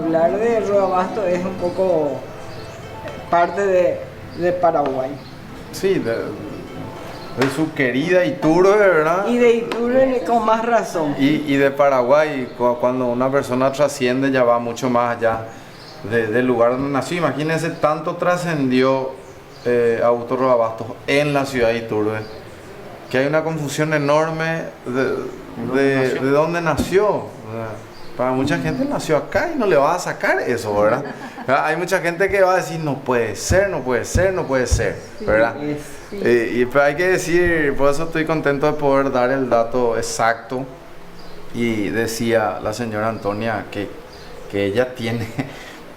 hablar de Rodabasto es un poco parte de Paraguay. Sí, de su querida Iturbe, ¿verdad? Y de Iturbe con más razón. Y de Paraguay, cuando una persona trasciende ya va mucho más allá del lugar donde nació. Imagínense, tanto trascendió Augusto Rodabastos en la ciudad de Iturbe, que hay una confusión enorme de dónde nació. Para mucha gente nació acá y no le va a sacar eso, ¿verdad? Hay mucha gente que va a decir, no puede ser, no puede ser, no puede ser, ¿verdad? Sí. Pero hay que decir, por eso estoy contento de poder dar el dato exacto. Y decía la señora Antonia que ella tiene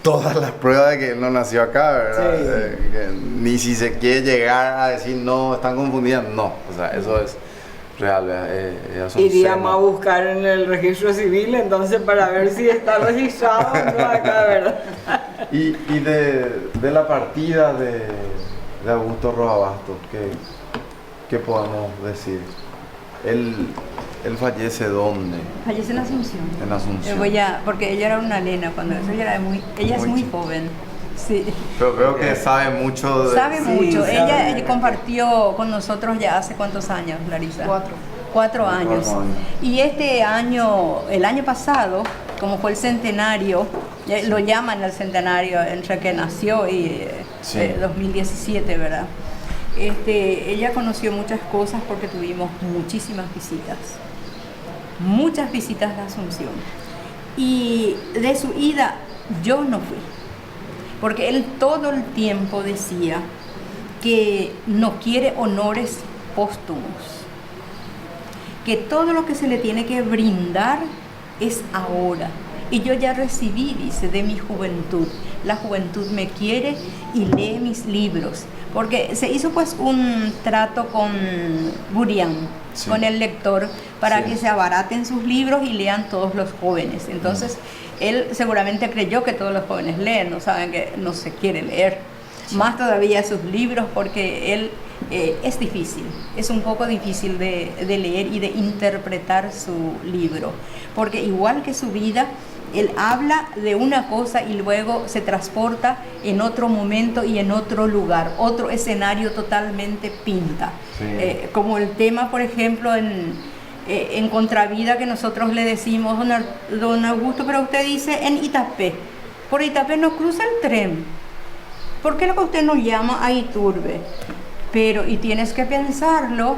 todas las pruebas de que él no nació acá, ¿verdad? Sí. Que ni si se quiere llegar a decir, no, están confundidas, no, o sea, eso es real. Iríamos a buscar en el registro civil entonces para ver si está registrado o no acá, ¿verdad? Y de la partida de Augusto Rodabastos, ¿qué podemos decir? Él fallece ¿dónde? Fallece en Asunción. En Asunción. Porque ella era una nena cuando eso, ella es muy joven. Sí. Pero creo que sabe mucho de... Sabe mucho. Sí, Ella compartió con nosotros ya hace ¿cuántos años, Larisa? 4 años. Y este año, el año pasado, como fue el centenario, lo llaman el centenario entre que nació y 2017, ¿verdad? Ella conoció muchas cosas porque tuvimos muchísimas visitas de Asunción. Y de su ida yo no fui, porque él todo el tiempo decía que no quiere honores póstumos, que todo lo que se le tiene que brindar es ahora. Y yo ya recibí, dice, de mi juventud. La juventud me quiere y lee mis libros. Porque se hizo pues un trato con Burián, con el lector, para que se abaraten sus libros y lean todos los jóvenes. Entonces, él seguramente creyó que todos los jóvenes leen, no saben que no se quiere leer. Más todavía sus libros, porque él es difícil, es un poco difícil de leer y de interpretar su libro. Porque igual que su vida, él habla de una cosa y luego se transporta en otro momento y en otro lugar, otro escenario totalmente pinta. Como el tema, por ejemplo, en Contravida, que nosotros le decimos, don Augusto, pero usted dice en Itapé. Por Itapé no cruza el tren. ¿Por qué lo que usted nos llama a Iturbe? Y tienes que pensarlo,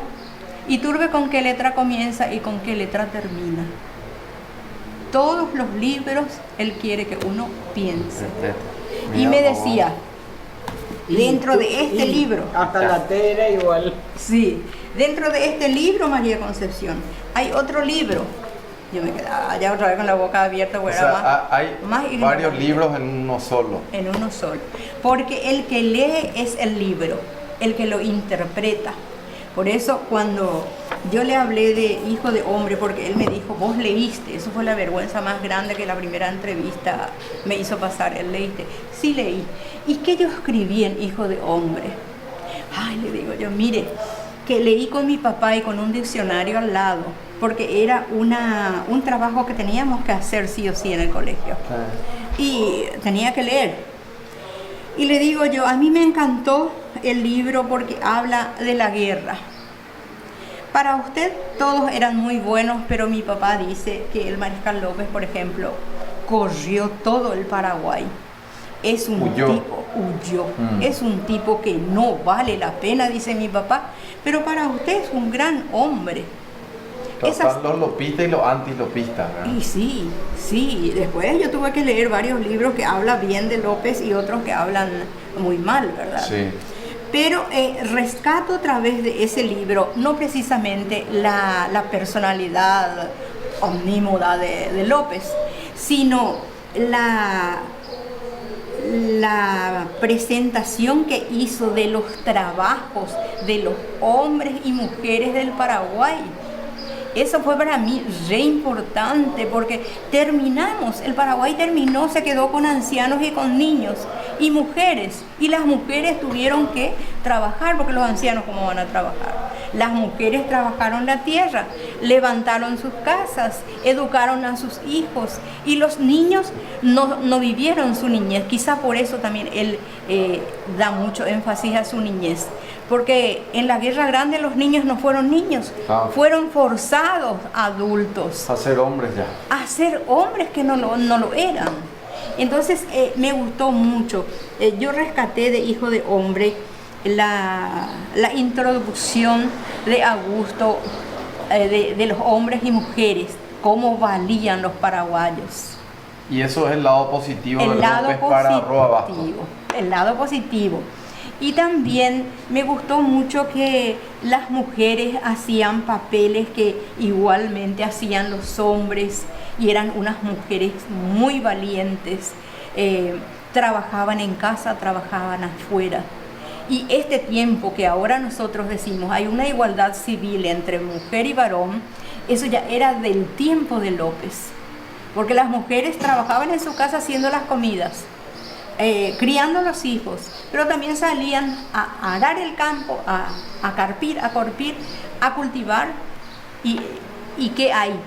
Iturbe con qué letra comienza y con qué letra termina. Todos los libros él quiere que uno piense. Y me decía, dentro de este libro, hasta la tela igual. Sí, dentro de este libro, María Concepción, hay otro libro. Yo me quedaba allá otra vez con la boca abierta. O sea, hay varios libros en uno solo. En uno solo. Porque el que lee es el libro, el que lo interpreta. Por eso cuando yo le hablé de Hijo de Hombre, porque él me dijo, vos leíste, eso fue la vergüenza más grande que la primera entrevista me hizo pasar, él leíste. Sí leí. ¿Y qué yo escribí en Hijo de Hombre? Ay, le digo yo, mire, que leí con mi papá y con un diccionario al lado, porque era un trabajo que teníamos que hacer sí o sí en el colegio. Y tenía que leer. Y le digo yo, a mí me encantó el libro porque habla de la guerra. Para usted todos eran muy buenos, pero mi papá dice que el Mariscal López, por ejemplo, corrió todo el Paraguay. Es un es un tipo que no vale la pena, dice mi papá, pero para usted es un gran hombre. Están los lopistas y los antilopistas, ¿verdad? Y sí, después yo tuve que leer varios libros que hablan bien de López y otros que hablan muy mal, ¿verdad? Sí. Pero rescato a través de ese libro, no precisamente la personalidad omnímoda de López, sino la presentación que hizo de los trabajos de los hombres y mujeres del Paraguay. Eso fue para mí re importante porque el Paraguay terminó, se quedó con ancianos y con niños y mujeres. Y las mujeres tuvieron que trabajar porque los ancianos, ¿cómo van a trabajar? Las mujeres trabajaron la tierra, levantaron sus casas, educaron a sus hijos y los niños no vivieron su niñez. Quizá por eso también él da mucho énfasis a su niñez. Porque en la Guerra Grande los niños no fueron niños, fueron forzados adultos A ser hombres ya. a ser hombres que no lo eran. Entonces me gustó mucho. Yo rescaté de Hijo de Hombre la introducción de Augusto de los hombres y mujeres, cómo valían los paraguayos. Y eso es el lado positivo El de lado López para Roa Bastos. positivo, el lado positivo. Y también me gustó mucho que las mujeres hacían papeles que igualmente hacían los hombres y eran unas mujeres muy valientes. Trabajaban en casa, trabajaban afuera. Y este tiempo que ahora nosotros decimos hay una igualdad civil entre mujer y varón, eso ya era del tiempo de López. Porque las mujeres trabajaban en su casa haciendo las comidas, criando los hijos, pero también salían a arar el campo, a carpir, a corpir, a cultivar. ¿Y qué hay?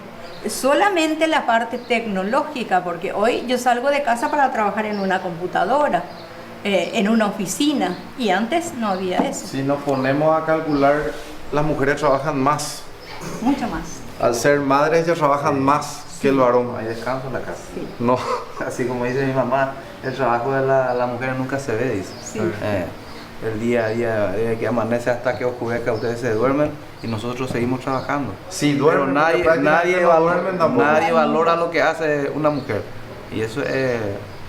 Solamente la parte tecnológica, porque hoy yo salgo de casa para trabajar en una computadora, en una oficina, y antes no había eso. Si nos ponemos a calcular, las mujeres trabajan más. Mucho más. Al ser madres, ellas trabajan más que el varón. No hay descanso en la casa. Sí. No. Así como dice mi mamá, el trabajo de la mujer nunca se ve, dice. Sí. El día a día, desde que amanece hasta que oscurezca, ustedes se duermen y nosotros seguimos trabajando. Sí, Pero duermen, nadie, porque nadie, prácticamente no duermen tampoco. nadie valora lo que hace una mujer. Y eso es,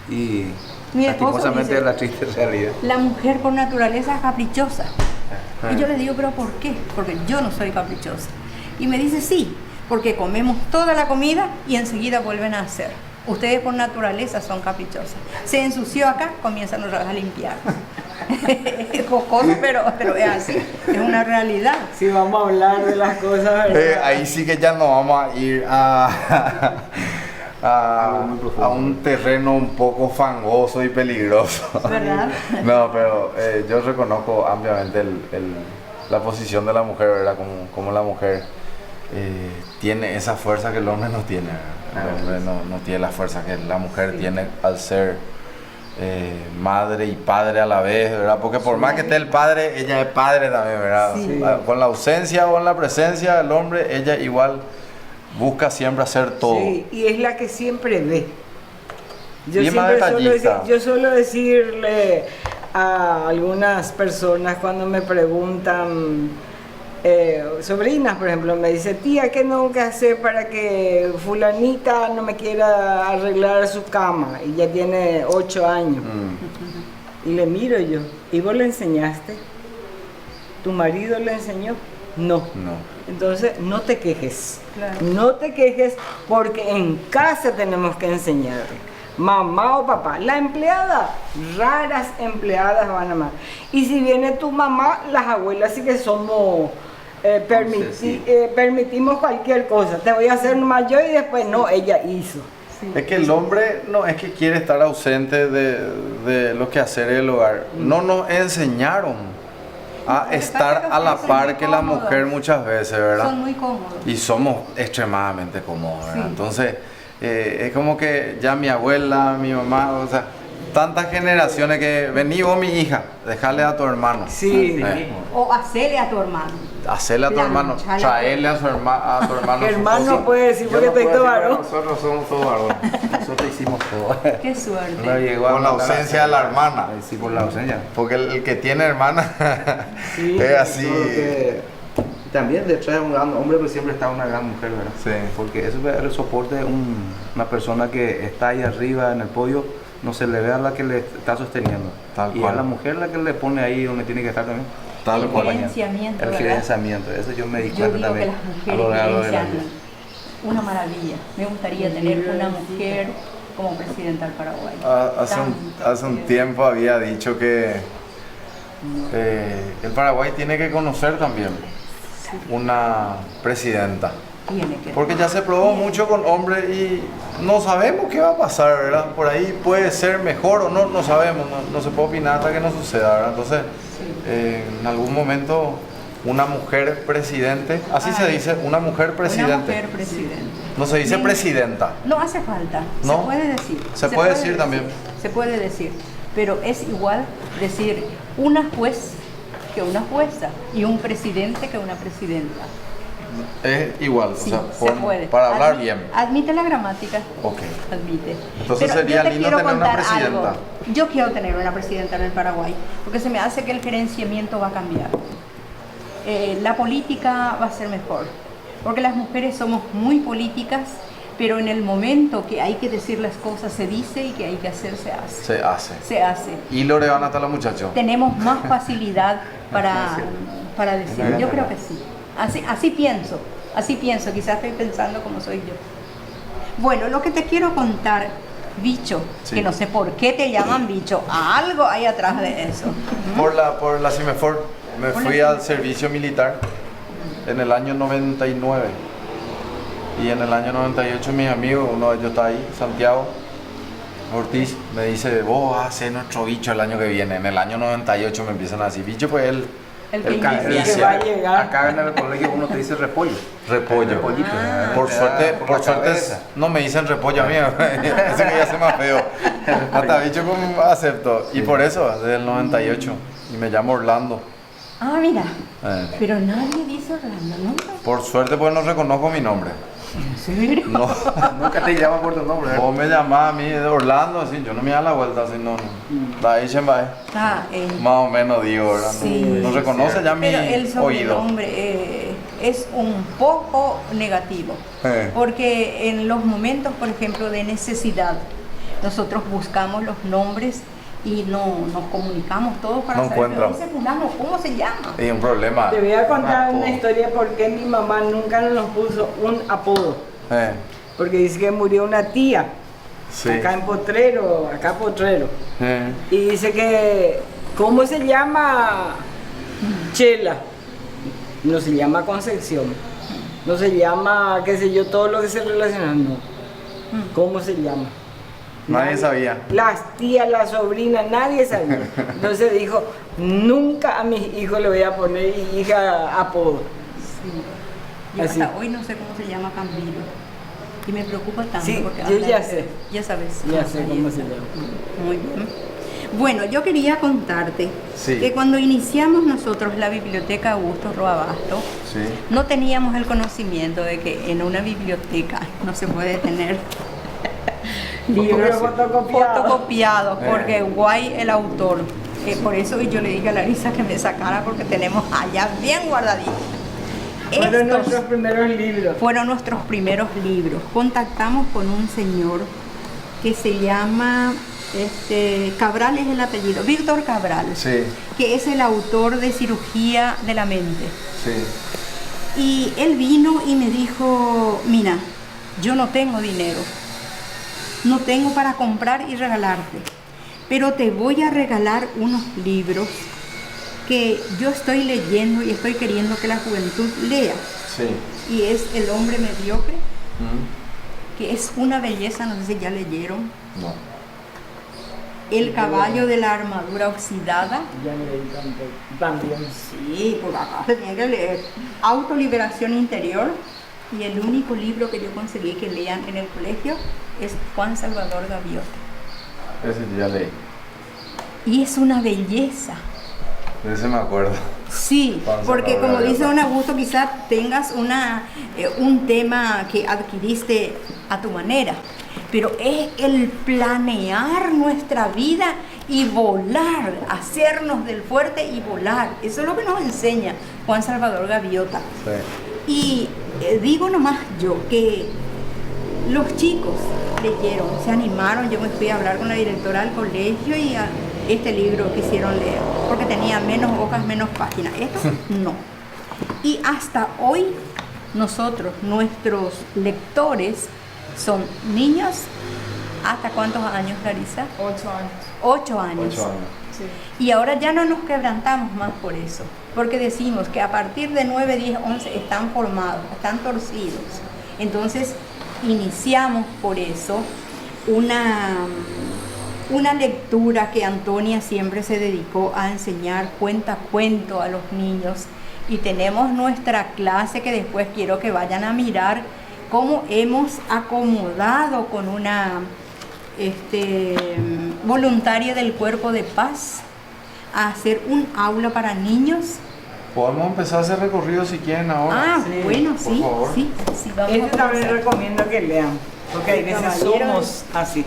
y Mi esposo lastimosamente dice, es la triste realidad. la mujer por naturaleza es caprichosa. Y yo le digo, ¿pero por qué? Porque yo no soy caprichosa. Y me dice, sí, porque comemos toda la comida y enseguida vuelven a hacer. Ustedes por naturaleza son caprichosas. Se ensució acá, comienzan otra vez a limpiar. Es jocoso, pero es así, es una realidad. Si vamos a hablar de las cosas, ¿verdad? Ahí sí que ya no vamos a ir a un terreno un poco fangoso y peligroso. ¿Verdad? No, pero yo reconozco ampliamente la posición de la mujer, ¿verdad? Como la mujer tiene esa fuerza que el hombre no tiene, ¿verdad? El hombre no tiene la fuerza que la mujer tiene al ser madre y padre a la vez, ¿verdad? Porque por más que esté el padre, ella es padre también, ¿verdad? Sí. Con la ausencia o en la presencia del hombre, ella igual busca siempre hacer todo. Sí, y es la que siempre ve. Yo Y es más siempre detallista. yo suelo decirle a algunas personas cuando me preguntan, sobrinas por ejemplo, me dice, tía, ¿qué tengo que hacer para que fulanita no me quiera arreglar su cama? Y ya tiene 8 años. Y le miro yo, ¿y vos le enseñaste? ¿Tu marido le enseñó? No. No. Entonces, no te quejes. Claro. No te quejes porque en casa tenemos que enseñarle. Mamá o papá. La empleada, raras empleadas van a más. Y si viene tu mamá, las abuelas sí que somos... permitimos cualquier cosa. Te voy a hacer mayor y después no, ella hizo. Es que el hombre no es que quiere estar ausente de los quehaceres del hogar. No nos enseñaron a Lo que estar pasa es que a la son par muy que la cómodos. mujer muchas veces, ¿verdad? Son muy cómodos. Y somos extremadamente cómodos, ¿verdad? Sí. Entonces, es como que ya mi abuela, mi mamá, o sea, tantas generaciones que vení vos, mi hija, dejale a tu hermano. Sí. O hacerle a tu hermano. Hacerle a tu hermano, Plancharle traerle a tu hermano. su Hermano cosa. puede decir Yo porque no estoy puedo todo decir, pero varón. nosotros somos todos varones. Nosotros hicimos todo. Qué suerte. No llegó a Con la mandar a ausencia hacer. de la hermana. Sí, por la ausencia. Porque el que tiene hermana Sí, es así. Porque también detrás de un gran hombre pues siempre está una gran mujer, ¿verdad? Sí. Porque eso es el soporte de una persona que está ahí arriba en el podio, no se le ve a la que le está sosteniendo. Tal y cual. es la mujer la que le pone ahí donde tiene que estar también. Tal El cual. gerenciamiento, El ¿verdad? gerenciamiento, eso yo me di Yo cuenta digo que también las a mujeres lo largo de la gerencian vida. una maravilla. Me gustaría tener una mujer como presidenta del Paraguay. Hace un tiempo había dicho que el Paraguay tiene que conocer también una presidenta. Tiene que. Porque ya se probó mucho con hombres y no sabemos qué va a pasar, ¿verdad? Por ahí puede ser mejor o no, no sabemos, no se puede opinar hasta que no suceda, ¿verdad? Entonces, en algún momento una mujer presidente, así se dice, una mujer presidente. Una mujer presidente. No se dice Me- presidenta. No hace falta, ¿No? se puede decir. Se puede decir también. Se puede decir, pero es igual decir una juez que una jueza y un presidente que una presidenta. Es igual, Sí, o sea, se puede. para hablar bien. Admite la gramática. Ok. Admite. Entonces Pero sería yo te lindo quiero tener una contar presidenta. algo. Yo quiero tener una presidenta en el Paraguay, porque se me hace que el gerenciamiento va a cambiar. La política va a ser mejor, porque las mujeres somos muy políticas, pero en el momento que hay que decir las cosas se dice y que hay que hacer se hace. Se hace. Se hace. ¿Y Loreana hasta la muchacha? Tenemos más facilidad para decir. Yo creo que sí. Así pienso, quizás estoy pensando como soy yo. Bueno, lo que te quiero contar, bicho, Sí. que no sé por qué te llaman bicho, algo hay atrás de eso. Por la CIMEFOR me Por la fui al CIMEFOR. servicio militar en el año 99. Y en el año 98 mis amigos, uno de ellos está ahí, Santiago Ortiz, me dice, vos vas a ser nuestro bicho el año que viene. En el año 98 me empiezan a decir, bicho, pues él, El que el inicia. inicia. Que va a llegar. Acá en el colegio uno te dice repollo. Repollo. Repollito. Por Te suerte, da por por la suerte cabeza. no me dicen repollo a mí, ese que ya se más feo. Hasta bicho como acepto. Y por eso, desde el 98. Y me llamo Orlando. Ah, mira, Eh, pero nadie dice Orlando, nunca. por suerte pues no reconozco mi nombre. ¿En serio? No, Nunca te llaman por tu nombre. vos me llamás a mí de Orlando, así, yo no me da la vuelta, así, no. Da ahí, Ah, más o menos digo, ¿verdad? Sí. No reconoce ya mi pero el oído. sobrenombre es un poco negativo, porque en los momentos, por ejemplo, de necesidad, nosotros buscamos los nombres y nos comunicamos todos para No saber encuentran. ese fulano, ¿cómo se llama? Es un problema. Te voy a contar apodo. una historia por qué mi mamá nunca nos puso un apodo. Eh, Porque dice que murió una tía sí. acá en Potrero, Eh, Y dice que, ¿cómo se llama Chela? No se llama Concepción. No se llama, qué sé yo, todo lo que se relaciona. No. ¿Cómo se llama? Nadie sabía. Las tías, las sobrinas, nadie sabía. Entonces dijo, nunca a mis hijos le voy a poner hija apodo. Sí. Yo Así. hasta hoy no sé cómo se llama Camilo. Y me preocupa tanto Sí, porque yo habla ya de- sé. Ya sabes. Ya sé cómo se llama. Muy bien. Bueno, yo quería contarte Sí. que cuando iniciamos nosotros la biblioteca Augusto Roabasto, Sí. no teníamos el conocimiento de que en una biblioteca no se puede tener Libros fotocopiados. fotocopiados, porque guay el autor. Por eso yo le dije a Larisa que me sacara porque tenemos allá bien guardaditos. Fueron Estos nuestros primeros libros. fueron nuestros primeros libros. Contactamos con un señor que se llama Cabral es el apellido, Víctor Cabral, Sí. que es el autor de Cirugía de la Mente. Sí. Y él vino y me dijo, mira, yo no tengo dinero, no tengo para comprar y regalarte, pero te voy a regalar unos libros que yo estoy leyendo y estoy queriendo que la juventud lea. Sí. Y es El hombre mediocre, Mm, que es una belleza, no sé si ya leyeron. No. El caballo de la armadura oxidada. Ya me leí también. Sí, por acá se tiene que leer. Autoliberación interior. Y el único libro que yo conseguí que lean en el colegio es Juan Salvador Gaviota. Ese yo ya leí. Y es una belleza. De ese me acuerdo. Sí, Juan porque Salvador como dice Gaviota. don Augusto, quizás tengas un tema que adquiriste a tu manera, pero es el planear nuestra vida y volar, hacernos del fuerte y volar. Eso es lo que nos enseña Juan Salvador Gaviota. Sí. Y digo nomás yo que los chicos leyeron, se animaron, yo me fui a hablar con la directora del colegio y este libro quisieron leer, porque tenía menos hojas, menos páginas. Esto no. Y hasta hoy nosotros, nuestros lectores, son niños, ¿hasta cuántos años, Larisa? 8 años. 8 años. 8 años. Sí. Y ahora ya no nos quebrantamos más por eso, porque decimos que a partir de 9, 10, 11 están formados, están torcidos. Entonces iniciamos por eso una lectura que Antonia siempre se dedicó a enseñar cuento a los niños Y tenemos nuestra clase que después quiero que vayan a mirar cómo hemos acomodado con una voluntaria del Cuerpo de Paz a hacer un aula para niños. Podemos empezar a hacer recorridos si quieren ahora. Ah, sí, bueno, por sí, favor. sí, sí, vamos Este a también comenzar. recomiendo que lean, porque hay veces Caballero somos así.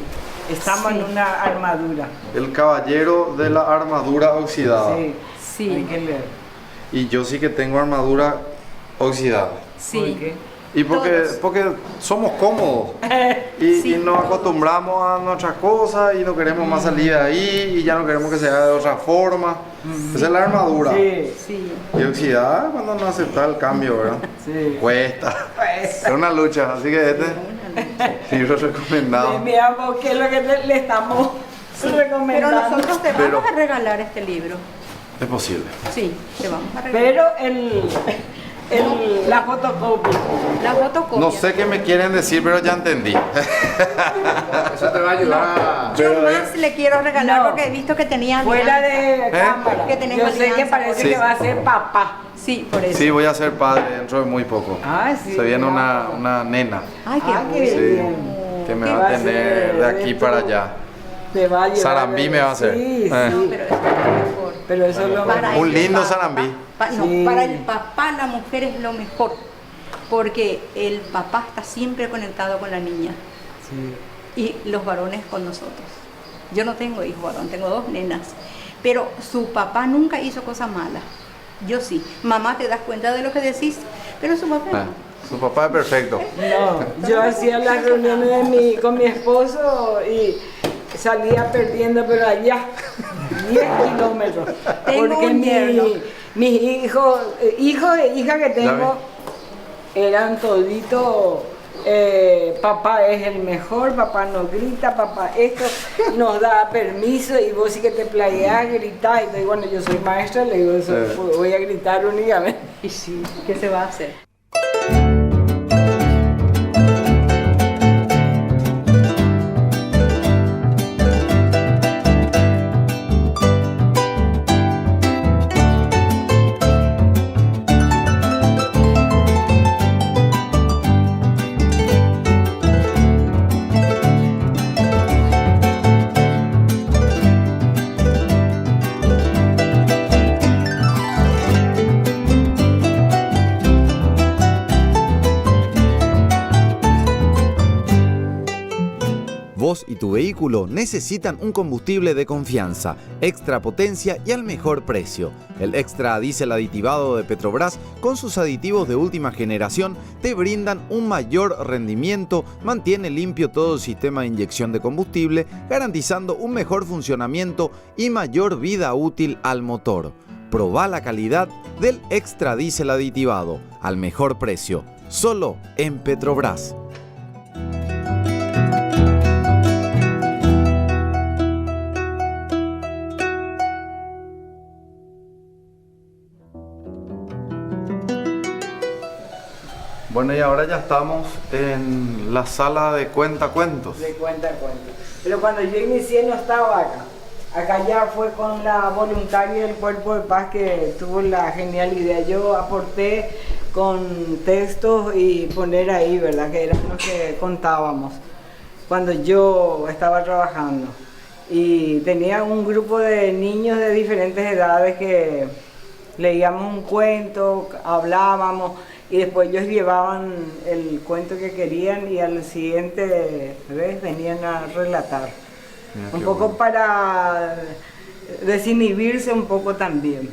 Estamos Sí. en una armadura. El caballero de la armadura oxidada. Sí, Sí. hay que leer. Y yo sí que tengo armadura oxidada. Sí. ¿Por qué? Y Todos. porque somos cómodos y, Sí, y nos todos. acostumbramos a nuestras cosas y no queremos más salir de ahí y ya no queremos que se haga de otra forma. Esa es la armadura. Sí, Sí. Y oxidada cuando no acepta el cambio, ¿verdad? sí. Cuesta. Pues, Es una lucha, así que este libro de recomendado. mi amor, ¿qué es lo que le estamos Pero recomendando? nosotros te Pero- vamos a regalar este libro. Es posible. Sí, te vamos a regalar. Pero la fotocopia. La fotocopia. No sé qué me quieren decir, pero ya entendí. Eso te va a ayudar. Yo Pero, más le quiero regalar No. porque he visto que tenía Fuera alianza. de cámara. Que tenemos Yo sé que alianza, parece sí. que va a ser papá. Sí, por eso. Sí, voy a ser padre dentro de muy poco. Ah, sí. Se viene claro. una nena. Ay, qué Ah, qué bueno. bien. Que me Qué va a va a tener ser de aquí esto. para allá. Te va a llevar. Sarambí me va a hacer. Sí, Eh. No, sí. pero eso es lo mejor. Pero eso es lo Para mejor. Un el lindo papá- Sarambí. no, Sí. para el papá la mujer es lo mejor. Porque el papá está siempre conectado con la niña Sí. y los varones con nosotros. Yo no tengo hijos varón, tengo 2 nenas. Pero su papá nunca hizo cosas malas. Yo sí. Mamá, te das cuenta de lo que decís, pero su papá Ah, no. su papá es perfecto. No, yo hacía las reuniones con mi esposo y salía perdiendo, pero allá 10 kilómetros. Tengo Porque un yerno. mis hijos e hijas que tengo eran toditos. Papá es el mejor, papá no grita, papá esto nos da permiso y vos sí que te playas, gritás y todo. Y bueno, yo soy maestra, le digo eso, Sí. voy a gritar únicamente. Y sí, ¿qué se va a hacer? Vos y tu vehículo necesitan un combustible de confianza, extra potencia y al mejor precio. El extra diésel aditivado de Petrobras, con sus aditivos de última generación, te brindan un mayor rendimiento, mantiene limpio todo el sistema de inyección de combustible, garantizando un mejor funcionamiento y mayor vida útil al motor. Probá la calidad del extra diésel aditivado, al mejor precio, solo en Petrobras. Bueno, y ahora ya estamos en la sala de cuentacuentos. De cuenta. Pero cuando yo inicié no estaba acá. Acá ya fue con la voluntaria del Cuerpo de Paz que tuvo la genial idea. Yo aporté con textos y poner ahí, ¿verdad? Que eran los que contábamos cuando yo estaba trabajando. Y tenía un grupo de niños de diferentes edades que leíamos un cuento, hablábamos y después ellos llevaban el cuento que querían y al siguiente vez venían a relatar. Mira Un qué poco bueno. para desinhibirse un poco también.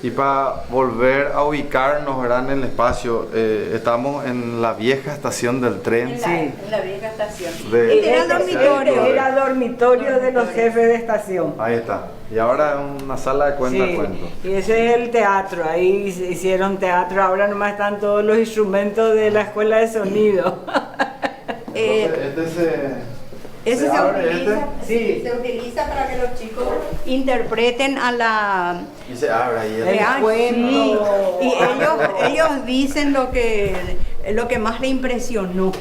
Y para volver a ubicarnos, ¿verdad? En el espacio, estamos en la vieja estación del tren. En Sí. en la vieja estación. De- Este era el dormitorio. Era dormitorio de los jefes de estación. Ahí está. Y ahora es una sala de cuentacuentos. Sí, y ese es el teatro, ahí hicieron teatro, ahora nomás están todos los instrumentos de la escuela de sonido. Entonces, Ese ¿Se se abre utiliza, Sí. se utiliza para que los chicos interpreten a la... y se abre ahí. El Ay, cuento. sí. Y ellos dicen lo que más le impresionó.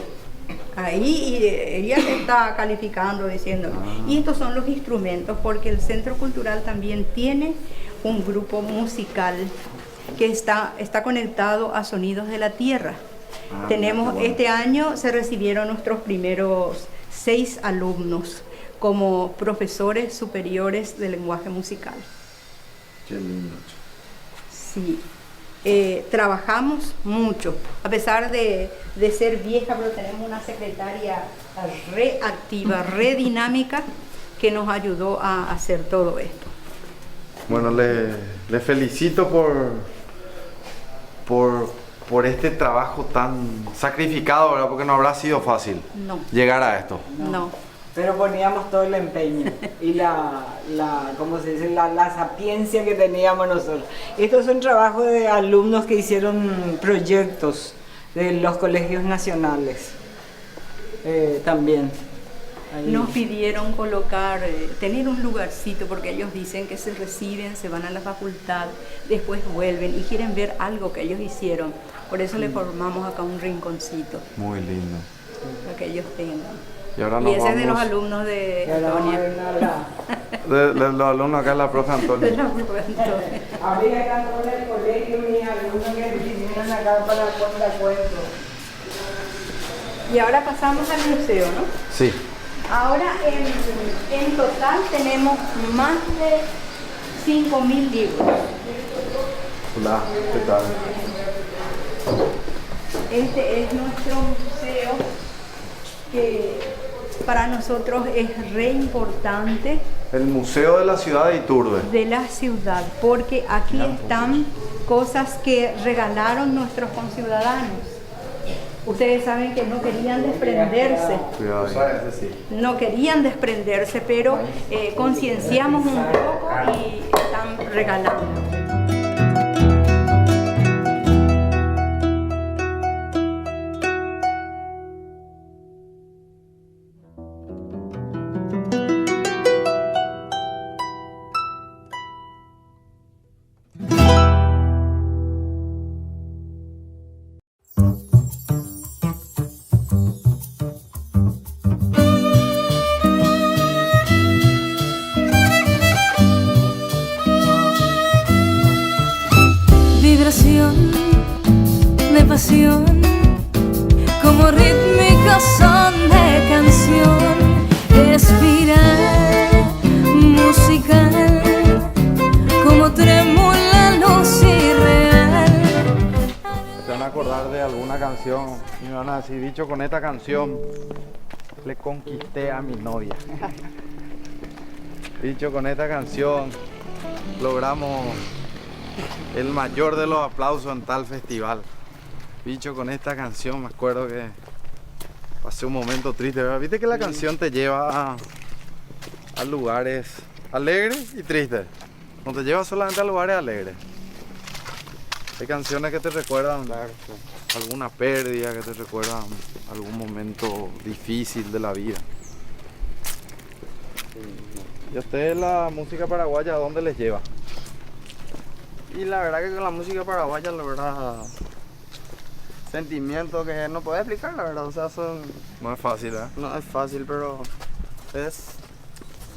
Ahí y ella se está calificando diciendo, y estos son los instrumentos, porque el Centro Cultural también tiene un grupo musical que está conectado a Sonidos de la Tierra. Ah, Tenemos, mira, qué bueno. este año se recibieron nuestros primeros 6 alumnos como profesores superiores de lenguaje musical. Qué lindo. Sí, trabajamos mucho, a pesar de ser vieja, pero tenemos una secretaria reactiva, dinámica, que nos ayudó a hacer todo esto. Bueno, le felicito por este trabajo tan sacrificado, ¿verdad? Porque no habrá sido fácil No, llegar a esto. no. Pero poníamos todo el empeño y ¿cómo se dice? La sapiencia que teníamos nosotros. Estos son trabajos de alumnos que hicieron proyectos de los colegios nacionales también. Ahí. Nos pidieron colocar, tener un lugarcito, porque ellos dicen que se reciben, se van a la facultad, después vuelven y quieren ver algo que ellos hicieron. Por eso le formamos acá un rinconcito, Muy lindo. para que ellos tengan. Y ahora Y nos ese es de los vamos alumnos de Y ahora vamos a ver Antonia. una- los alumnos acá, la profe De Antonio. la profe Antonia. Ahorita están con el colegio mis alumnos que vinieron acá para cuento. Y ahora pasamos al museo, ¿no? Sí. Ahora en total tenemos más de 5.000 libros. Hola, ¿qué tal? Este es nuestro museo, que para nosotros es re importante, El Museo de la Ciudad de Iturbe. de la ciudad, porque aquí están cosas que regalaron nuestros conciudadanos. Ustedes saben que no querían desprenderse, Cuidado ahí. no querían desprenderse, pero concienciamos un poco y están regalando. Vibración de pasión, como rítmicas son de canción, espiral musical, como trémula luz irreal. Se van a acordar de alguna canción y me van a decir, dicho con esta canción, le conquisté a mi novia. Dicho con esta canción, logramos el mayor de los aplausos en tal festival. Dicho con esta canción, me acuerdo que pasé un momento triste, ¿verdad? Viste que la canción te lleva a lugares alegres y tristes. No te lleva solamente a lugares alegres. Hay canciones que te recuerdan alguna pérdida, que te recuerdan algún momento difícil de la vida. ¿Y a ustedes la música paraguaya a dónde les lleva? Y la verdad que con la música paraguaya, la verdad, sentimientos que no puedo explicar, la verdad, o sea, No es fácil, ¿eh? no es fácil, pero es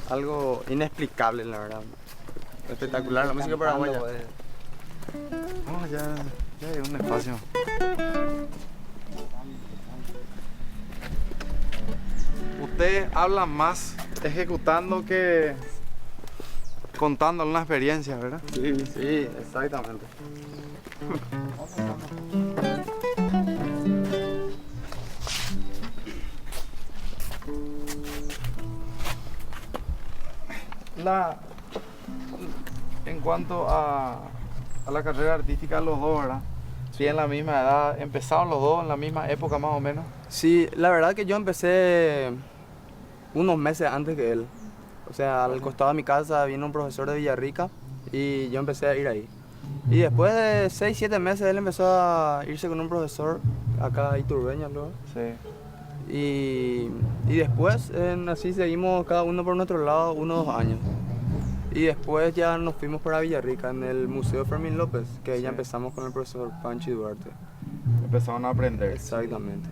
algo inexplicable, la verdad. Espectacular la música paraguaya. Oh, ya hay un espacio. Ustedes hablan más ejecutando que contando una experiencia, ¿verdad? Sí, exactamente. En cuanto a la carrera artística, los dos, ¿verdad? Tienen la misma edad, empezaron los dos en la misma época más o menos. Sí, la verdad que yo empecé unos meses antes que él. O sea, al costado de mi casa vino un profesor de Villarrica y yo empecé a ir ahí. Y después de 6, 7 meses él empezó a irse con un profesor acá iturbeño luego. Sí. Y después así seguimos cada uno por nuestro lado 1 o 2 años. Y después ya nos fuimos para Villarrica en el Museo Fermín López, que ahí ya empezamos con el profesor Panchi Duarte. Empezaron a aprender. Exactamente.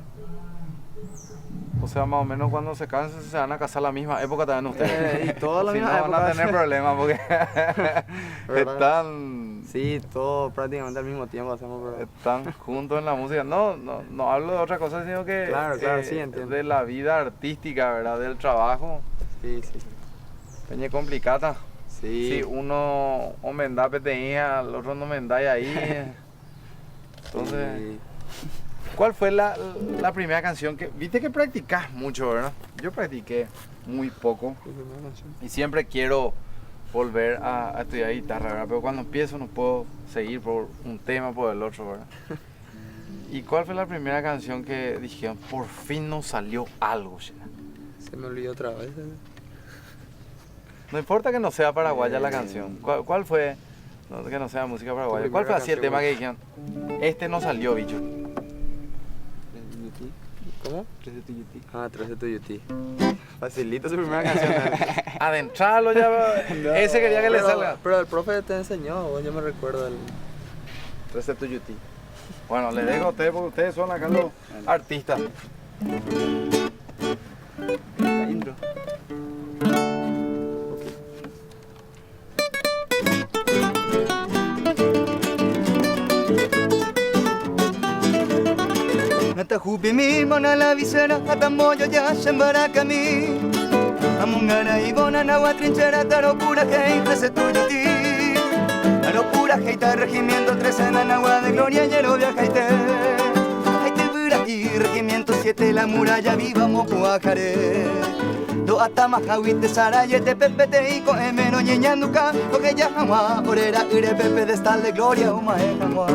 O O sea, más o menos cuando se casen se van a casar la misma época también ustedes. Y toda la Si misma no van a época. tener problemas porque ¿Verdad? están, Sí, todo prácticamente al mismo tiempo hacemos, pero... están juntos en la música. No hablo de otra cosa, sino que Claro, sí, entiendo. de la vida artística, ¿verdad? Del trabajo. Sí, sí. Peña complicada. Sí. Si uno o me da peteía, el otro no me da ahí. Entonces, Sí. ¿cuál fue la primera canción que... Viste que practicás mucho, ¿verdad? Yo practiqué muy poco ¿Tu primera canción? y siempre quiero volver a estudiar guitarra, ¿verdad? Pero cuando empiezo no puedo seguir por un tema o por el otro, ¿verdad? ¿Y cuál fue la primera canción que dijeron, por fin nos salió algo, Shela? Se me olvidó otra vez. No importa que no sea paraguaya la canción. ¿Cuál fue? No, que no sea música paraguaya. ¿Cuál fue así el tema que dijeron? Este no salió, bicho. ¿Cómo? 13 to UT. Ah, 13 to UT. Facilito su primera canción. Adentrarlo ya. Ese quería que le salga. Pero el profe te enseñó, yo me recuerdo del... 13 to UT. Bueno, le dejo a ustedes porque ustedes son acá los artistas. La intro. Natahupi mi mona la visera hata moyo ya shembaraka mi Amungana y bona nawa trinchera taro pura que 13 tuyo ti Taro pura que está regimiento 13 en agua de gloria y el viajaite Haite pura y regimiento 7 la muralla viva mocuacaré Do atama jawite sarayete pepete y con emeno ñeñanduca Porque ya jamás orera ire pepe de estar de gloria o mae jamás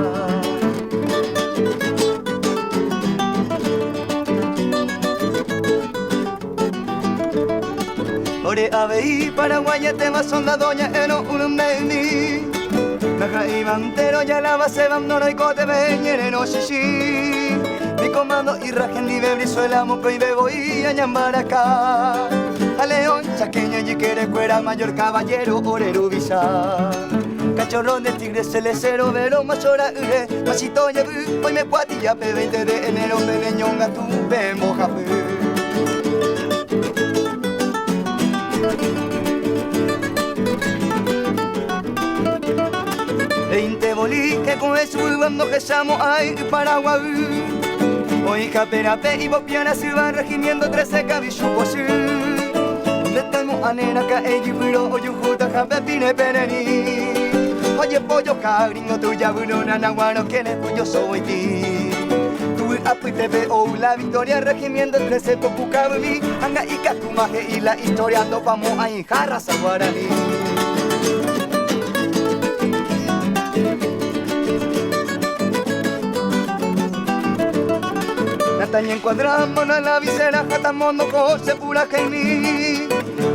Ore abei paraguaya tema son la doña eno unumneini Naja ibantero ya la base bandoro y cote beñere no shishi Mi comando y rajen di bebrizuela moco y bebo y añambaracá A león chaqueño y quiere cuera mayor caballero orero visa Cachorrón de tigre celecero vero machora ure Masito yebu hoy me puatilla pe 20 de enero peneñonga tu bembo jape Veinte boliche con eso cuando que llamo ay Paraguay Hoy caperape y bopiana se va regimiento 13 cabillucos Donde estamos anena ka ejiburo o yujuta jape pine pereni Oye pollo cagringo tuya burona naguano que le tuyo soy ti Tu apu te o la victoria regimiento 13 popucabi Anga y catumaje y la historia ando vamos a jarra guaraní Nataña encuadramos a la visera jatamondo cose pura jaimí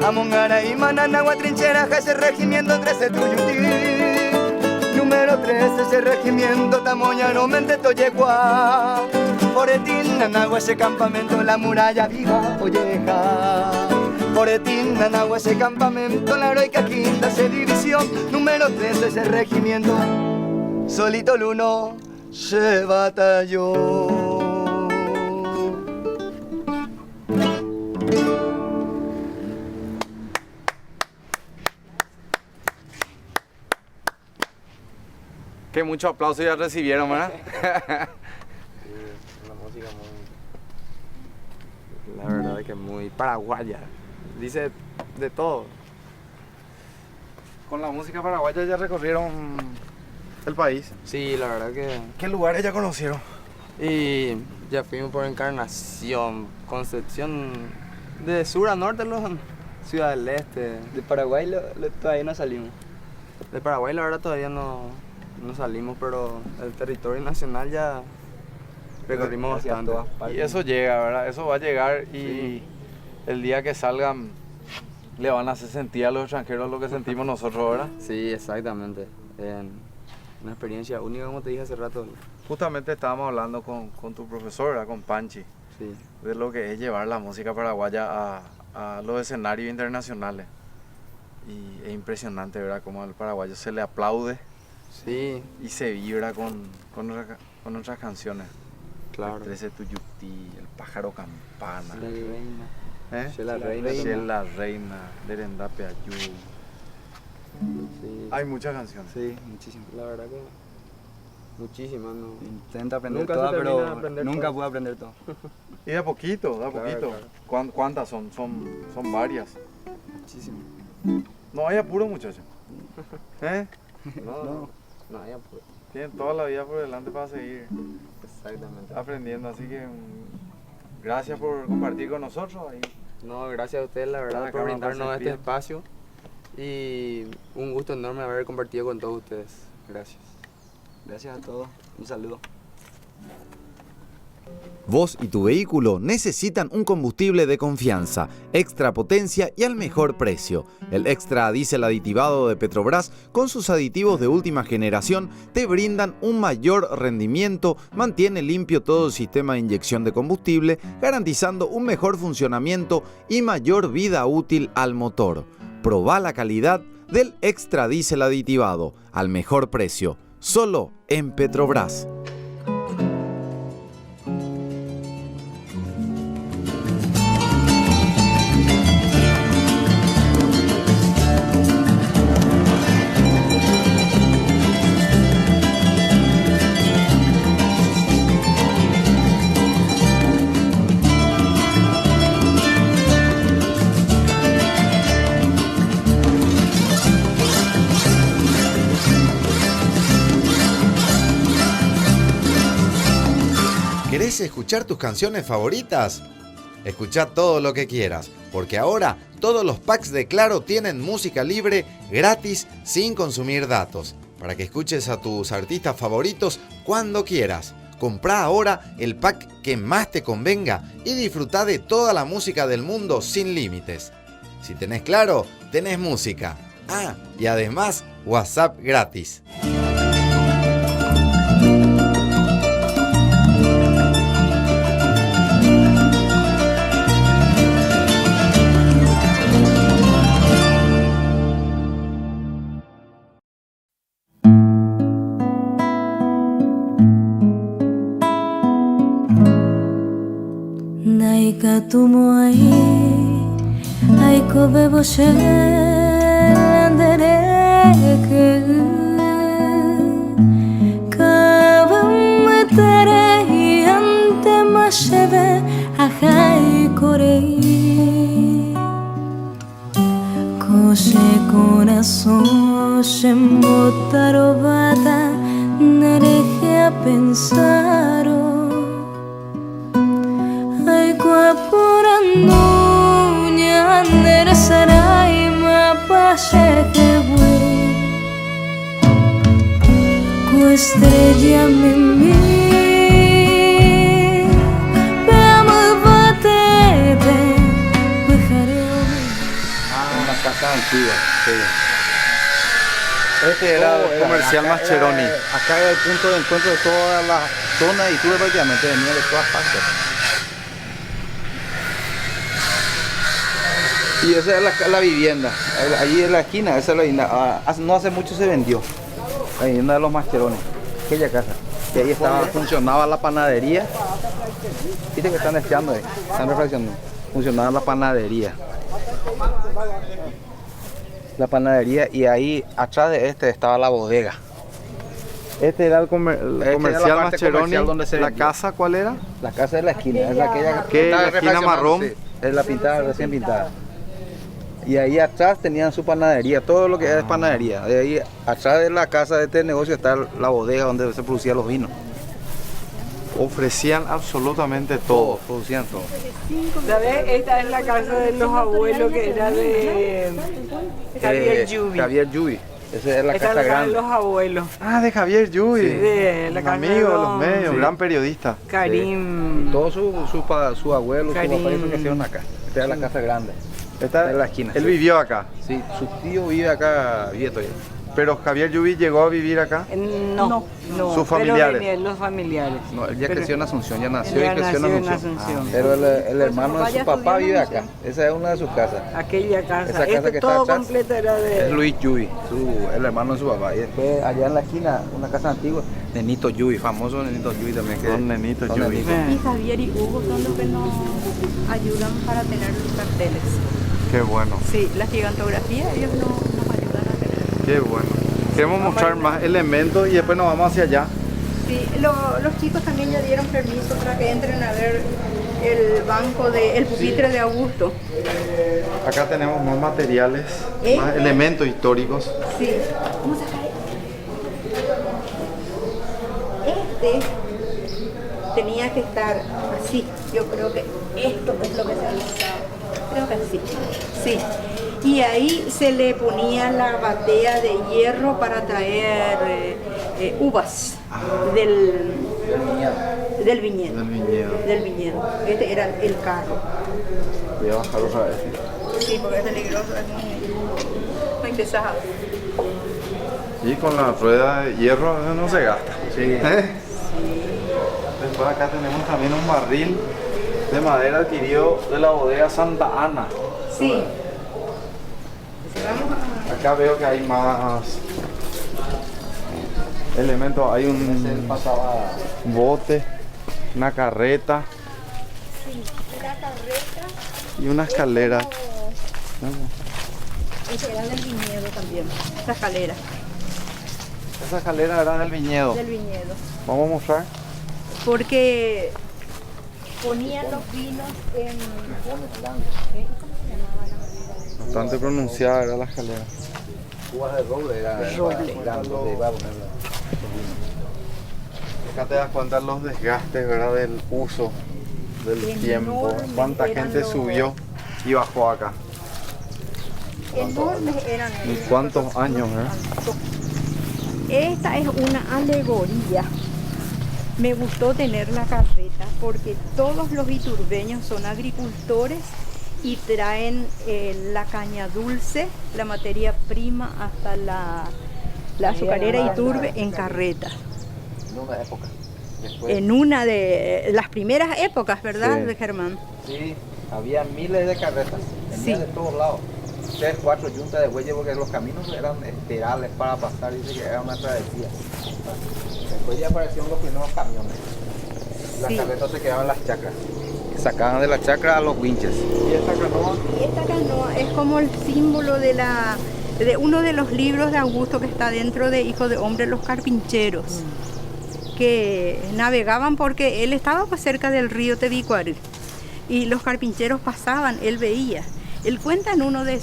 Amongara y mananagua trinchera ese regimiento 13 tuyuti Número 13 ese regimiento tamoña no mente toyegua Foretín nanagua ese campamento la muralla viva olleja Foretín nanagua ese campamento la heroica quinta se división Número 13 ese regimiento Solito el uno se batalló Que mucho aplauso ya recibieron, ¿verdad? La música muy... La verdad es que muy paraguaya. Dice de todo. Con la música paraguaya ya recorrieron el país. Sí, la verdad que... ¿Qué lugares ya conocieron? Y ya fuimos por Encarnación, Concepción, de sur a norte, Ciudad del Este. De Paraguay todavía no salimos De Paraguay la verdad todavía no salimos, pero el territorio nacional ya recorrimos Hacia bastante. todas partes. Y eso llega, ¿verdad? Eso va a llegar y el día que salgan le van a hacer sentir a los extranjeros lo que sentimos nosotros, ¿verdad? Sí, exactamente. Una experiencia única, como te dije hace rato. Justamente estábamos hablando con tu profesor, ¿verdad? Con Panchi, Sí, de lo que es llevar la música paraguaya a los escenarios internacionales. Y es impresionante, ¿verdad? Como al paraguayo se le aplaude sí, y se vibra con nuestras canciones. claro. El 13 Tuyuti, el Pájaro Campana. La reina. ¿Eh? Shela Reina. Shela Reina, Derendape Ayú. Sí. Hay muchas canciones. Sí, muchísimo. La verdad que muchísimas, ¿no? Intento aprender Nunca se todas, termina de pero aprender nunca todo. pude aprender todo. Y de a poquito, Claro, poquito. claro. ¿Cuántas son? Son varias. Muchísimo. No hay apuro, muchachos. ¿Eh? No, hay apuro. Tienen toda la vida por delante para seguir Exactamente. aprendiendo, así que gracias por compartir con nosotros. Ahí. No, gracias a ustedes, la verdad, Acá por vamos a brindarnos pasar este bien. espacio. Y un gusto enorme haber compartido con todos ustedes. Gracias. Gracias a todos. Un saludo. Vos y tu vehículo necesitan un combustible de confianza, extra potencia y al mejor precio. El extra diésel aditivado de Petrobras, con sus aditivos de última generación, te brindan un mayor rendimiento, mantiene limpio todo el sistema de inyección de combustible, garantizando un mejor funcionamiento y mayor vida útil al motor. Probá la calidad del extra diésel aditivado al mejor precio, solo en Petrobras. ¿Querés escuchar tus canciones favoritas? Escucha todo lo que quieras, porque ahora todos los packs de Claro tienen música libre, gratis, sin consumir datos, para que escuches a tus artistas favoritos cuando quieras. Comprá ahora el pack que más te convenga y disfruta de toda la música del mundo sin límites. Si tenés Claro, tenés música. Ah, y además WhatsApp gratis. Naikatumoai aiko beboshe landereke kavam tere ante masheve ahai korei koshe corazón shembotarobata nereje a pensaro Guapurandunya nere sarai ma pashekewe Ku estrella mimi Veamos batete Bejareo Una casa antigua, sí. Este era el comercial Mascheroni. Acá era el punto de encuentro de toda la zona y tuve prácticamente venía de todas partes. Y esa es la vivienda, allí en la esquina, esa es la vivienda. No hace mucho se vendió, la vivienda de los Mascherones, aquella casa. Y ahí funcionaba la panadería. Viste que están esquiando ahí, están reflexionando. Funcionaba la panadería. La panadería y ahí atrás de este estaba la bodega. Este era el comercial Mascheroni. Donde se ¿La vendió. casa cuál era? La casa de la esquina, es aquella ¿Qué? está ¿La esquina refaccionando, marrón? sí, es la pintada, recién pintada. Y ahí atrás tenían su panadería, todo lo que es panadería. De ahí atrás de la casa de este negocio está la bodega donde se producían los vinos. Ofrecían absolutamente todo. Producían todo. ¿Sabes? Esta es la casa de los abuelos que era de Javier Yubi. Javier Yubi. Esa es la Esta casa es la casa de grande. los abuelos. Ah, de Javier Yubi. De la Un casa amigo de los Don medios, Sí. gran periodista. Karim. Todos su abuelo, su Karim. papá hizo que hicieron acá. Esta es la casa grande. Esta en la esquina. Él Sí. vivió acá. Sí, su tío vive acá, vive todavía. Pero Javier Yubi llegó a vivir acá. No. ¿Sus familiares? Pero venían los familiares. No, él ya Pero- creció en Asunción, ya nació Ya y creció nació en en Asunción. Asunción. Pero el hermano de vaya su papá estudiando vive en acá. Asunción. Esa es una de sus casas. Aquella casa. Esa casa Este que está todo atrás completo era de... es Luis Yubi, el hermano de su papá. Y después allá en la esquina, una casa antigua, Nenito Yubi, famoso Nenito Yubi también. Son Nenito son Yubi. nenitos. Y Javier y Hugo son los que nos ayudan para tener los carteles. Qué bueno, Sí, la gigantografía ellos nos ayudan a tener. qué bueno. Queremos mostrar más elementos y después nos vamos hacia allá. Sí, los chicos también ya dieron permiso para que entren a ver el banco el pupitre de Augusto. Acá tenemos más materiales, ¿Eh? más elementos históricos. Sí. Vamos a sacar. Este tenía que estar así. Yo creo que esto es lo que se había usado. Creo que así. Sí. Y ahí se le ponía la batea de hierro para traer uvas del viñedo. Del viñedo. Del viñedo. Este era el carro. Voy a bajar otra vez. Sí, porque es peligroso, es muy pesado. Y con la rueda de hierro eso no se gasta. Sí. Después acá tenemos también un barril de madera adquirido de la bodega Santa Ana. Sí. Vamos a... Acá veo que hay más elementos. Hay un bote, una carreta La carreta. y una escalera. Ese era del viñedo también. Esa escalera Esa escalera era del viñedo. del viñedo. Vamos a mostrar. Porque ponían los vinos en... ¿Cómo se llama la Bastante pronunciada era la escalera. Uvas de roble era Roble. grandote, iba a ponerla. Acá te das cuenta los desgastes, ¿verdad? Del uso, del Enorme tiempo. Cuánta eran gente los- subió y bajó acá. Enormes eran. ¿Y cuántos años, verdad? Esta es una alegoría. Me gustó tener la carreta porque todos los iturbeños son agricultores y traen la caña dulce, la materia prima hasta la azucarera Iturbe en carretas. En una época. Después, En una de las primeras épocas, ¿verdad, Sí. Germán? sí, había miles de carretas. Venían Sí. de todos lados. 3, 4 yuntas de bueyes porque los caminos eran espirales para pasar, dice que era una travesía. Después ya aparecieron los primeros camiones. Las Sí. carretas se quedaban en las chacras. Sacaban de la chacra a los winches. ¿Y esta canoa? Y esta canoa es como el símbolo de uno de los libros de Augusto que está dentro de Hijo de Hombre, los carpincheros, que navegaban porque él estaba pues cerca del río Tebicuari y los carpincheros pasaban, él veía. Él cuenta en uno de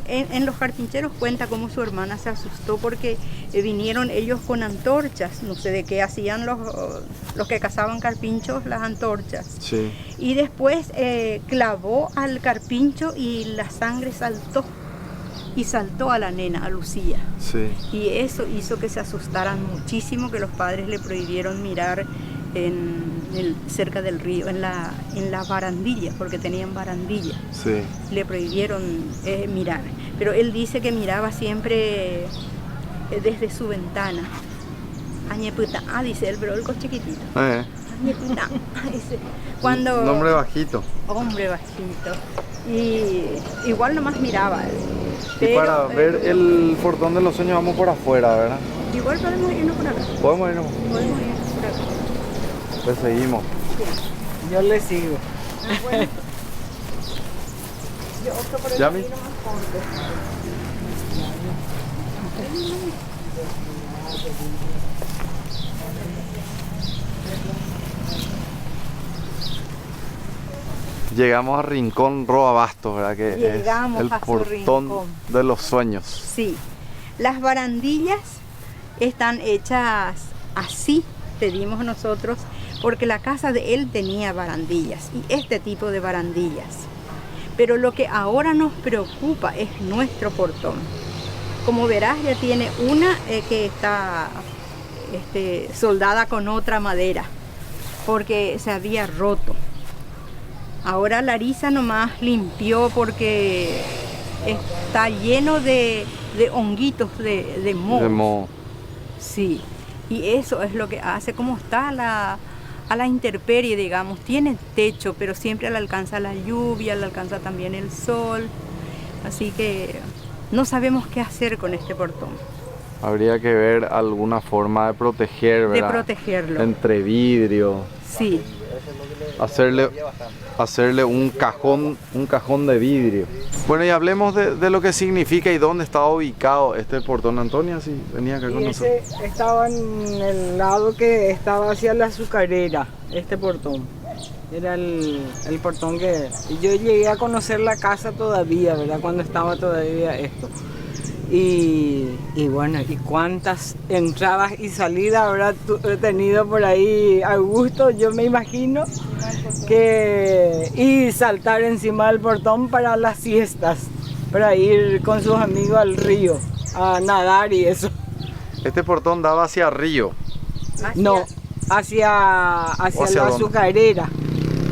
en los carpincheros cuenta cómo su hermana se asustó porque vinieron ellos con antorchas, no sé de qué hacían los que cazaban carpinchos las antorchas. Sí. Y después clavó al carpincho y la sangre saltó. Y saltó a la nena, a Lucía. Sí. Y eso hizo que se asustaran muchísimo, que los padres le prohibieron mirar cerca del río, en la barandilla, porque tenían barandilla. Sí. Le prohibieron mirar. Pero él dice que miraba siempre desde su ventana. Añeputa, dice él, pero el chiquitito. Añeputa, dice. Cuando... Nombre bajito. Hombre bajito. Y igual nomás miraba él. Y para ver el portón de los sueños vamos por afuera, ¿verdad? Igual podemos irnos por acá. Podemos irnos. Podemos irnos por acá. Pues seguimos. Yo le sigo. Yo opto por el ¿Yami? camino más corto. Llegamos a Rincón Roabastos, ¿verdad? Que Llegamos es a el su portón rincón. de los sueños. Sí. Las barandillas están hechas así, pedimos nosotros, porque la casa de él tenía barandillas y este tipo de barandillas. Pero lo que ahora nos preocupa es nuestro portón. Como verás, ya tiene una que está soldada con otra madera, porque se había roto. Ahora Larisa nomás limpió porque está lleno de de honguitos de moho. De moho. Sí, y eso es lo que hace, como está a la intemperie, digamos, tiene techo, pero siempre le alcanza la lluvia, le alcanza también el sol, así que no sabemos qué hacer con este portón. Habría que ver alguna forma de proteger, ¿verdad? De protegerlo. Entre vidrio. Sí. Hacerle un cajón de vidrio. Bueno, y hablemos de lo que significa y dónde estaba ubicado este portón. Antonia, sí, venía acá con nosotros. Ese estaba en el lado que estaba hacia la azucarera, este portón. Era el portón que... Yo llegué a conocer la casa todavía, ¿verdad? Cuando estaba todavía esto. Y bueno, y cuántas entradas y salidas habrá tenido por ahí Augusto, yo me imagino que... Y saltar encima del portón para las siestas, para ir con sus amigos al río, a nadar y eso. Este portón daba hacia río. No, hacia la azucarera.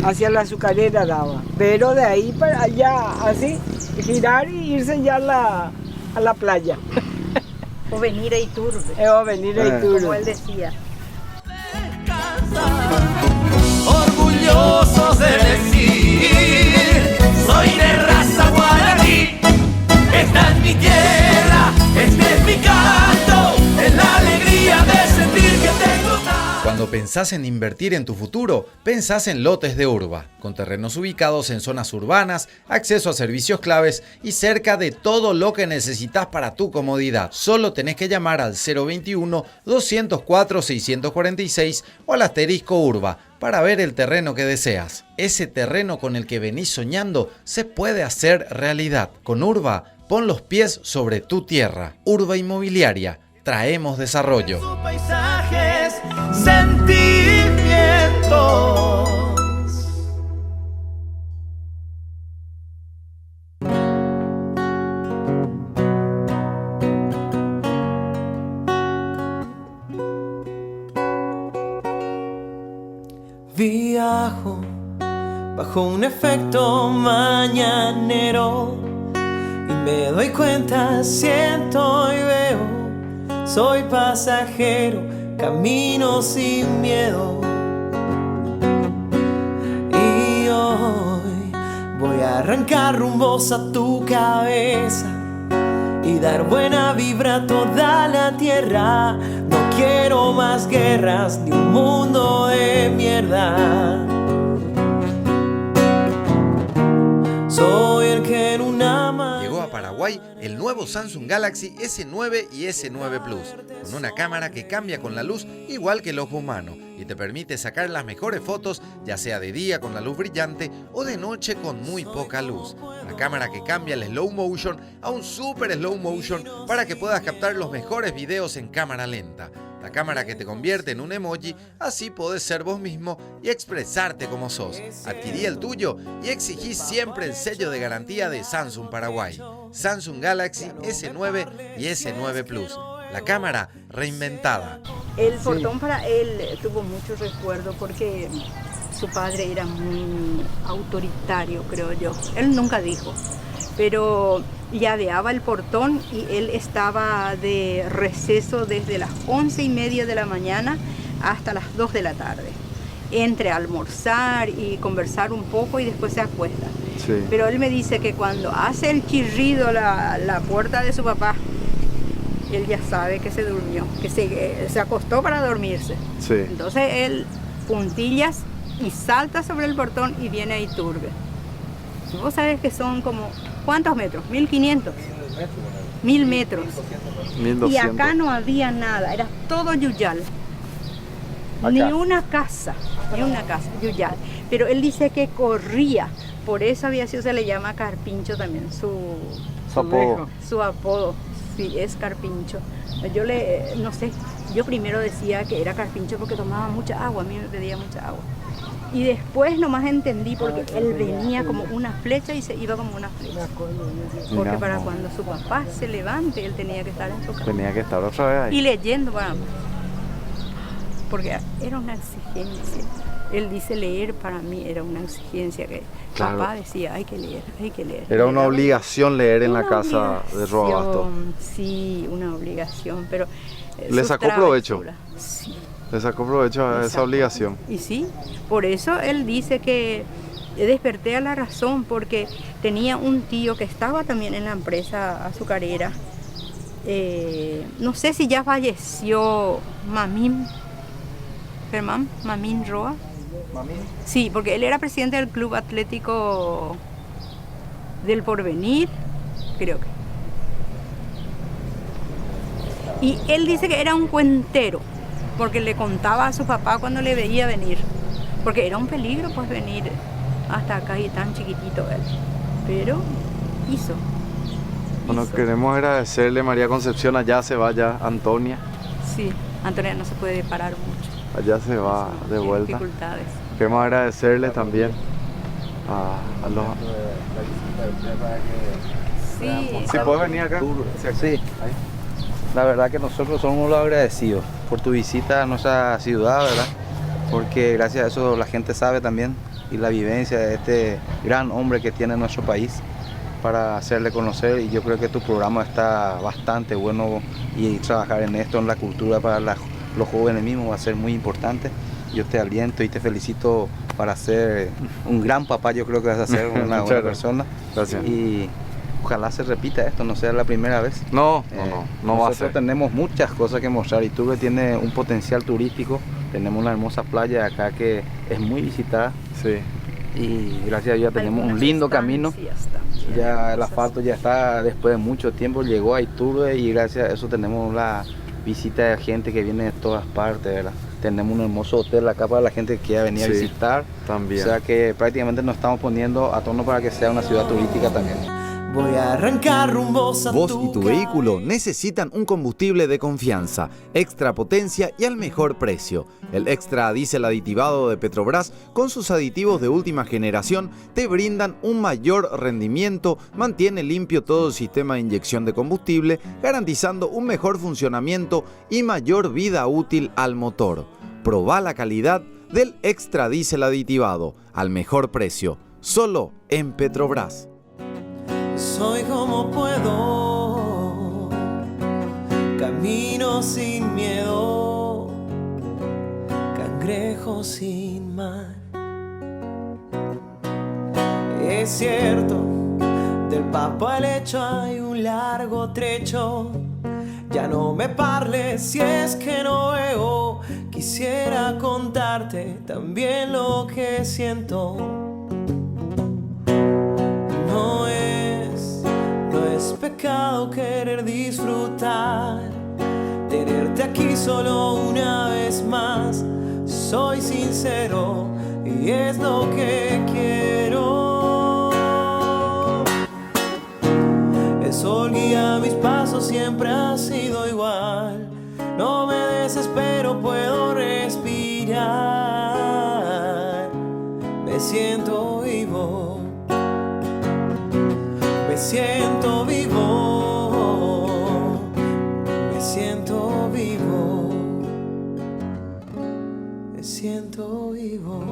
Hacia la azucarera daba. Pero de ahí para allá, así, girar y irse ya a la playa. O venir a Iturbe. O venir a Iturbe. Como él decía. Orgullosos de decir, soy de raza guaraní. Esta es mi tierra, este es mi canto, es la alegría de sentir que tengo tanto. Cuando pensás en invertir en tu futuro, pensás en Lotes de Urba, con terrenos ubicados en zonas urbanas, acceso a servicios claves y cerca de todo lo que necesitas para tu comodidad. Solo tenés que llamar al 021-204-646 o al asterisco Urba para ver el terreno que deseas. Ese terreno con el que venís soñando se puede hacer realidad. Con Urba, pon los pies sobre tu tierra. Urba Inmobiliaria. Traemos desarrollo. Paisajes, sentimientos. Viajo bajo un efecto mañanero y me doy cuenta, siento y veo. Soy pasajero, camino sin miedo. Y hoy voy a arrancar rumbos a tu cabeza y dar buena vibra a toda la tierra. No quiero más guerras ni un mundo de mierda. Soy el que en una mano... Llegó a Paraguay el nuevo Samsung Galaxy S9 y S9 Plus, con una cámara que cambia con la luz igual que el ojo humano y te permite sacar las mejores fotos, ya sea de día con la luz brillante o de noche con muy poca luz. Una cámara que cambia el slow motion a un super slow motion para que puedas captar los mejores videos en cámara lenta. La cámara que te convierte en un emoji, así podés ser vos mismo y expresarte como sos. Adquirí el tuyo y exigí siempre el sello de garantía de Samsung Paraguay. Samsung Galaxy S9 y S9 Plus. La cámara reinventada. El portón para él tuvo mucho recuerdo porque su padre era muy autoritario, creo yo. Él nunca dijo, pero llaveaba el portón y él estaba de receso desde las 11:30 de la mañana hasta las 2 de la tarde. Entre almorzar y conversar un poco y después se acuesta. Sí. Pero él me dice que cuando hace el chirrido la puerta de su papá, él ya sabe que se durmió, que se acostó para dormirse. Sí. Entonces él puntillas y salta sobre el portón y viene a Iturbe. Vos sabés que son como, ¿cuántos metros? 1500. 1000 metros. 1200. Y acá no había nada, era todo yuyal. Acá. Ni una casa, yuyal. Pero él dice que corría, por eso había sido, se le llama Carpincho también, su apodo. Sí, es Carpincho. Yo no sé, yo primero decía que era Carpincho porque tomaba mucha agua, a mí me pedía mucha agua. Y después nomás entendí porque él venía como una flecha y se iba como una flecha. Porque para cuando su papá se levante, él tenía que estar en su casa. Tenía que estar otra vez ahí. Y leyendo para más. Porque era una exigencia. Él dice leer para mí era una exigencia que Claro. papá decía, hay que leer, hay que leer. Era una Era obligación leer en la una casa de Robabasto. obligación, sí, una obligación, pero... ¿Le sus sacó provecho? travesuras, sí. Le sacó provecho a esa Exacto. obligación. Y sí, por eso él dice que desperté a la razón, porque tenía un tío que estaba también en la empresa azucarera. No sé si ya falleció Mamín Roa. Sí, porque él era presidente del Club Atlético del Porvenir, creo que. Y él dice que era un cuentero, porque le contaba a su papá cuando le veía venir, porque era un peligro pues venir hasta acá y tan chiquitito él, pero hizo. Bueno, queremos agradecerle, María Concepción. Allá se va ya Antonia. Sí, Antonia no se puede parar mucho. Allá se va de Tiene vuelta. dificultades. Queremos agradecerle también a los... Sí, ¿Sí puedes venir acá? Sí. La verdad que nosotros somos los agradecidos por tu visita a nuestra ciudad, ¿verdad? Porque gracias a eso la gente sabe también y la vivencia de este gran hombre que tiene nuestro país para hacerle conocer, y yo creo que tu programa está bastante bueno y trabajar en esto, en la cultura para los jóvenes mismos va a ser muy importante. Yo te aliento y te felicito para ser un gran papá. Yo creo que vas a ser una buena persona. Gracias. Y ojalá se repita esto, no sea la primera vez. No va a Nosotros ser. tenemos muchas cosas que mostrar. Iturbe tiene un potencial turístico. Tenemos una hermosa playa acá que es muy visitada. Sí. Y gracias a Dios ya tenemos un algunas lindo camino. estancias también. Ya el asfalto ya está, después de mucho tiempo llegó a Iturbe, y gracias a eso tenemos la visita de gente que viene de todas partes, ¿verdad? Tenemos un hermoso hotel acá para la gente que quiera venir a Sí, visitar. también. O sea que prácticamente nos estamos poniendo a tono para que sea una ciudad turística también. Voy a arrancar rumbos a Vos y tu vehículo necesitan un combustible de confianza, extra potencia y al mejor precio. El extra diésel aditivado de Petrobras, con sus aditivos de última generación, te brindan un mayor rendimiento, mantiene limpio todo el sistema de inyección de combustible, garantizando un mejor funcionamiento y mayor vida útil al motor. Probá la calidad del extra diésel aditivado, al mejor precio, solo en Petrobras. Soy como puedo, camino sin miedo, cangrejo sin mar. Es cierto, del papo al hecho hay un largo trecho. Ya no me parles si es que no veo. Quisiera contarte también lo que siento. No es pecado querer disfrutar, tenerte aquí solo una vez más. Soy sincero y es lo que quiero. El sol guía mis pasos, siempre ha sido igual. No me desespero, puedo respirar. Me siento vivo. Me siento vivo, me siento vivo, me siento vivo.